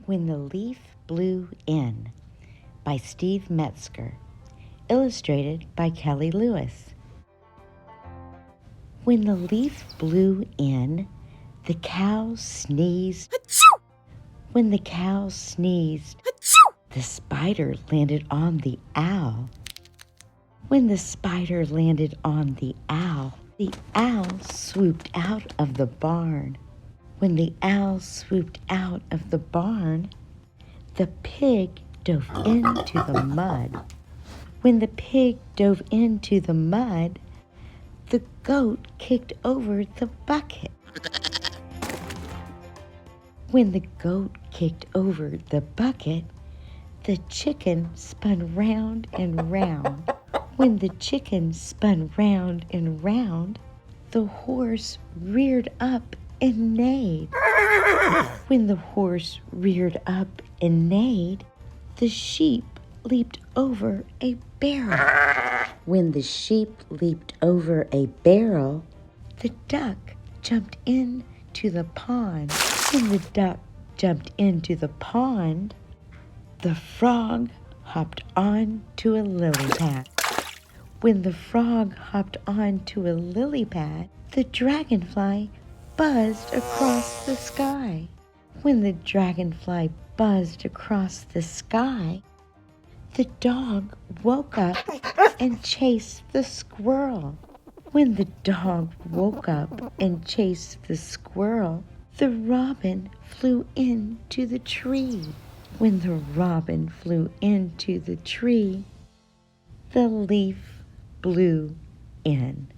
When the Leaf Blew In by Steve Metzger, illustrated by Kellie Lewis. When the leaf blew in, the cow sneezed. Achoo! When the cow sneezed, achoo! The spider landed on the owl. When the spider landed on the owl swooped out of the barn. When the owl swooped out of the barn, the pig dove into the mud. When the pig dove into the mud, the goat kicked over the bucket. When the goat kicked over the bucket, the chicken spun round and round. When the chicken spun round and round, the horse reared up and neighed. When the horse reared up and neighed, the sheep leaped over a barrel. When the sheep leaped over a barrel, the duck jumped into the pond. When the duck jumped into the pond, the frog hopped on to a lily pad. When the frog hopped on to a lily pad, the dragonfly buzzed across the sky. When the dragonfly buzzed across the sky, the dog woke up and chased the squirrel. When the dog woke up and chased the squirrel, the robin flew into the tree. When the robin flew into the tree, the leaf blew in.